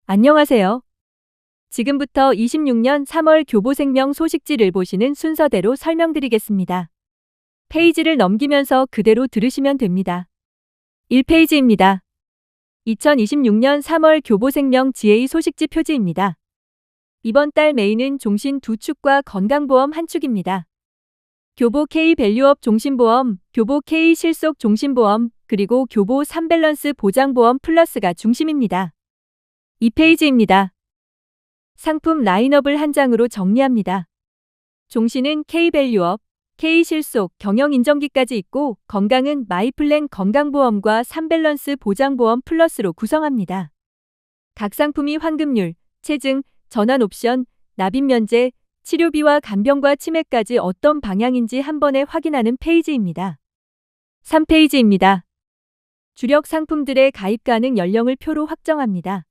안녕하세요. 지금부터 26년 3월 교보생명 소식지를 보시는 순서대로 설명드리겠습니다. 페이지를 넘기면서 그대로 들으시면 됩니다. 1페이지입니다. 2026년 3월 교보생명 GA 소식지 표지입니다. 이번 달 메인은 종신 두 축과 건강보험 한 축입니다. 교보 K 밸류업 종신보험, 교보 K 실속 종신보험, 그리고 교보 3밸런스 보장보험 플러스가 중심입니다. 2페이지입니다. 상품 라인업을 한 장으로 정리합니다. 종신은 K밸류업, K실속, 경영인정기까지 있고 건강은 마이플랜 건강보험과 3밸런스 보장보험 플러스로 구성합니다. 각 상품이 환급률, 체증, 전환 옵션, 납입 면제, 치료비와 간병과 치매까지 어떤 방향인지 한 번에 확인하는 페이지입니다. 3페이지입니다. 주력 상품들의 가입 가능 연령을 표로 확정합니다.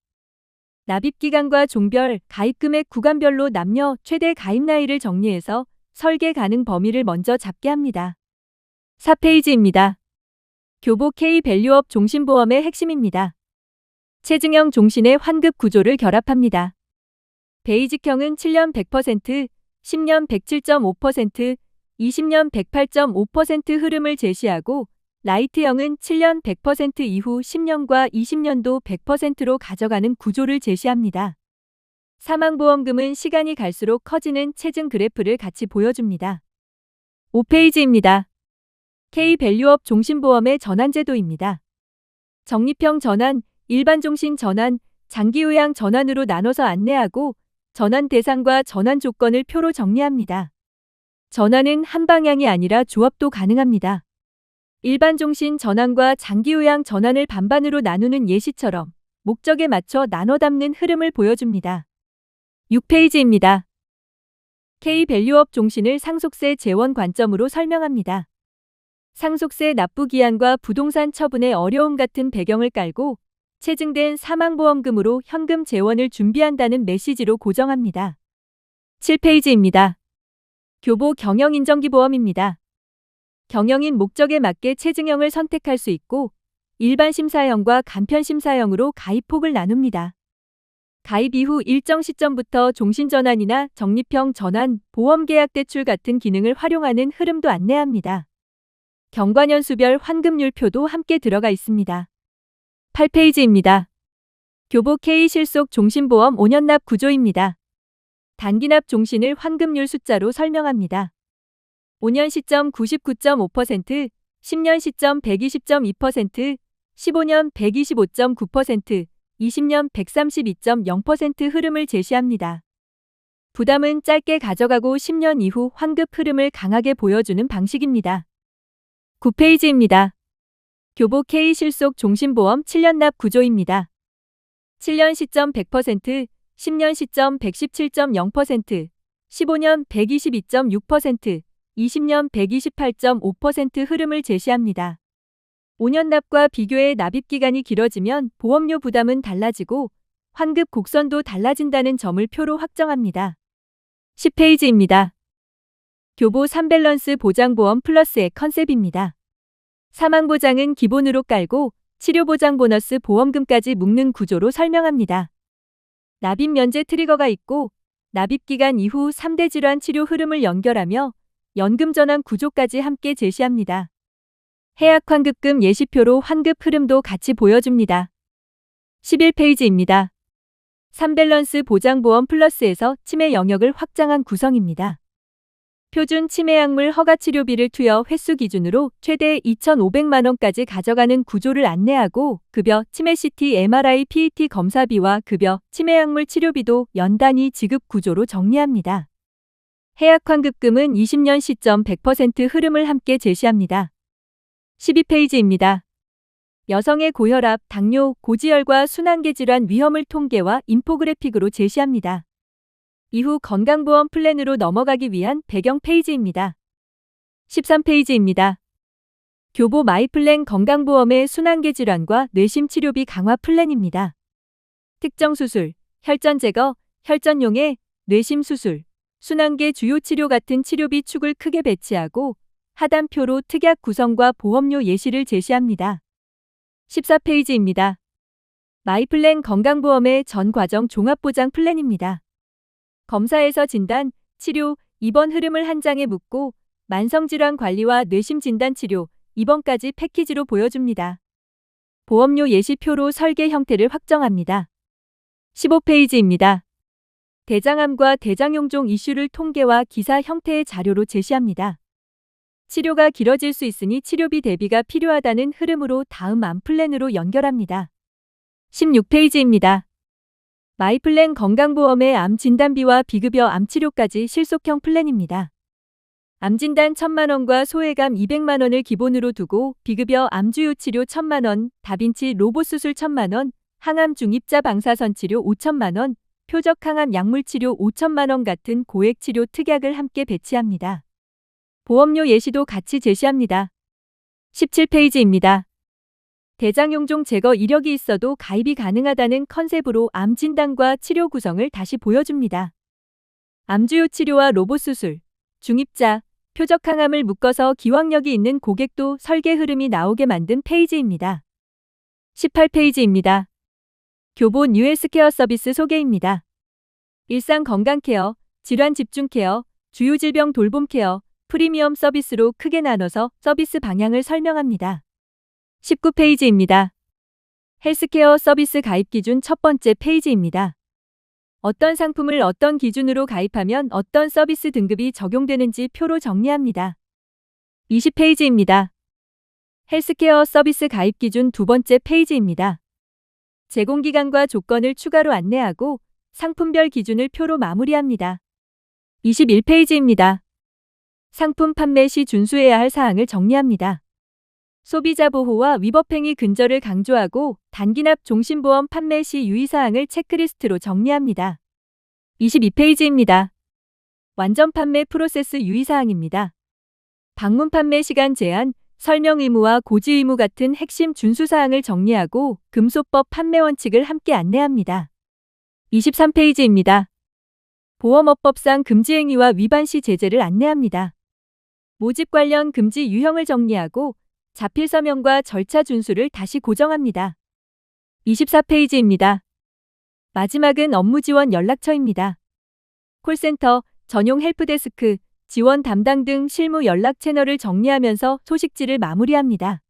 납입기간과 종별, 가입금액 구간별로 남녀 최대 가입 나이를 정리해서 설계 가능 범위를 먼저 잡게 합니다. 4페이지입니다. 교보 K 밸류업 종신보험의 핵심입니다. 체증형 종신의 환급 구조를 결합합니다. 베이직형은 7년 100%, 10년 107.5%, 20년 108.5% 흐름을 제시하고 라이트형은 7년 100% 이후 10년과 20년도 100%로 가져가는 구조를 제시합니다. 사망보험금은 시간이 갈수록 커지는 체증 그래프를 같이 보여줍니다. 5페이지입니다. K밸류업 종신보험의 전환제도입니다. 적립형 전환, 일반종신 전환, 장기요양 전환으로 나눠서 안내하고 전환 대상과 전환 조건을 표로 정리합니다. 전환은 한 방향이 아니라 조합도 가능합니다. 일반종신 전환과 장기요양 전환을 반반으로 나누는 예시처럼 목적에 맞춰 나눠 담는 흐름을 보여줍니다. 6페이지입니다. K밸류업 종신을 상속세 재원 관점으로 설명합니다. 상속세 납부 기한과 부동산 처분의 어려움 같은 배경을 깔고 체증된 사망보험금으로 현금 재원을 준비한다는 메시지로 고정합니다. 7페이지입니다. 교보 경영인정기보험입니다. 경영인 목적에 맞게 체증형을 선택할 수 있고 일반 심사형과 간편 심사형으로 가입폭을 나눕니다. 가입 이후 일정 시점부터 종신 전환이나 적립형 전환, 보험계약 대출 같은 기능을 활용하는 흐름도 안내합니다. 경과년수별 환급률표도 함께 들어가 있습니다. 8페이지입니다. 교보 K 실속 종신보험 5년 납 구조입니다. 단기납 종신을 환급률 숫자로 설명합니다. 5년 시점 99.5%, 10년 시점 120.2%, 15년 125.9%, 20년 132.0% 흐름을 제시합니다. 부담은 짧게 가져가고 10년 이후 환급 흐름을 강하게 보여주는 방식입니다. 9페이지입니다. 교보 K 실속 종신보험 7년 납 구조입니다. 7년 시점 100%, 10년 시점 117.0%, 15년 122.6%, 20년 128.5% 흐름을 제시합니다. 5년 납과 비교해 납입기간이 길어지면 보험료 부담은 달라지고 환급 곡선도 달라진다는 점을 표로 확정합니다. 10페이지입니다. 교보 3밸런스 보장보험 플러스의 컨셉입니다. 사망보장은 기본으로 깔고 치료보장 보너스 보험금까지 묶는 구조로 설명합니다. 납입 면제 트리거가 있고 납입기간 이후 3대 질환 치료 흐름을 연결하며 연금 전환 구조까지 함께 제시합니다. 해약 환급금 예시표로 환급 흐름도 같이 보여줍니다. 11페이지입니다. 3밸런스 보장보험 플러스에서 치매 영역을 확장한 구성입니다. 표준 치매 약물 허가 치료비를 투여 횟수 기준으로 최대 2,500만 원까지 가져가는 구조를 안내하고 급여 치매 CT, MRI, PET 검사비와 급여 치매 약물 치료비도 연 단위 지급 구조로 정리합니다. 해약 환급금은 20년 시점 100% 흐름을 함께 제시합니다. 12페이지입니다. 여성의 고혈압, 당뇨, 고지혈과 순환계 질환 위험을 통계와 인포그래픽으로 제시합니다. 이후 건강보험 플랜으로 넘어가기 위한 배경 페이지입니다. 13페이지입니다. 교보 마이플랜 건강보험의 순환계 질환과 뇌심 치료비 강화 플랜입니다. 특정 수술, 혈전 제거, 혈전용해, 뇌심 수술, 순환계 주요 치료 같은 치료비 축을 크게 배치하고 하단표로 특약 구성과 보험료 예시를 제시합니다. 14페이지입니다. 마이플랜 건강보험의 전 과정 종합보장 플랜입니다. 검사에서 진단, 치료, 입원 흐름을 한 장에 묶고 만성질환 관리와 뇌심 진단 치료, 입원까지 패키지로 보여줍니다. 보험료 예시표로 설계 형태를 확정합니다. 15페이지입니다. 대장암과 대장용종 이슈를 통계와 기사 형태의 자료로 제시합니다. 치료가 길어질 수 있으니 치료비 대비가 필요하다는 흐름으로 다음 암 플랜으로 연결합니다. 16페이지입니다. 마이플랜 건강보험의 암 진단비와 비급여 암 치료까지 실속형 플랜입니다. 암 진단 1,000만 원과 소외감 200만 원을 기본으로 두고 비급여 암주요 치료 1,000만 원, 다빈치 로봇 수술 1,000만 원, 항암 중입자 방사선 치료 5천만 원, 표적 항암 약물 치료 5천만 원 같은 고액 치료 특약을 함께 배치합니다. 보험료 예시도 같이 제시합니다. 17페이지입니다. 대장용종 제거 이력이 있어도 가입이 가능하다는 컨셉으로 암 진단과 치료 구성을 다시 보여줍니다. 암주요 치료와 로봇 수술, 중입자, 표적 항암을 묶어서 기왕력이 있는 고객도 설계 흐름이 나오게 만든 페이지입니다. 18페이지입니다. 교본 US케어 서비스 소개입니다. 일상 건강 케어, 질환 집중 케어, 주요 질병 돌봄 케어, 프리미엄 서비스로 크게 나눠서 서비스 방향을 설명합니다. 19페이지입니다. 헬스케어 서비스 가입 기준 첫 번째 페이지입니다. 어떤 상품을 어떤 기준으로 가입하면 어떤 서비스 등급이 적용되는지 표로 정리합니다. 20페이지입니다. 헬스케어 서비스 가입 기준 두 번째 페이지입니다. 제공기간과 조건을 추가로 안내하고 상품별 기준을 표로 마무리합니다. 21페이지입니다. 상품 판매 시 준수해야 할 사항을 정리합니다. 소비자 보호와 위법행위 근절을 강조하고 단기납 종신보험 판매 시 유의사항을 체크리스트로 정리합니다. 22페이지입니다. 완전 판매 프로세스 유의사항입니다. 방문 판매 시간 제한, 설명 의무와 고지 의무 같은 핵심 준수사항을 정리하고 금소법 판매 원칙을 함께 안내합니다. 23페이지입니다. 보험업법상 금지 행위와 위반 시 제재를 안내합니다. 모집 관련 금지 유형을 정리하고 자필 서명과 절차 준수를 다시 고정합니다. 24페이지입니다. 마지막은 업무 지원 연락처입니다. 콜센터, 전용 헬프데스크, 지원 담당 등 실무 연락 채널을 정리하면서 소식지를 마무리합니다.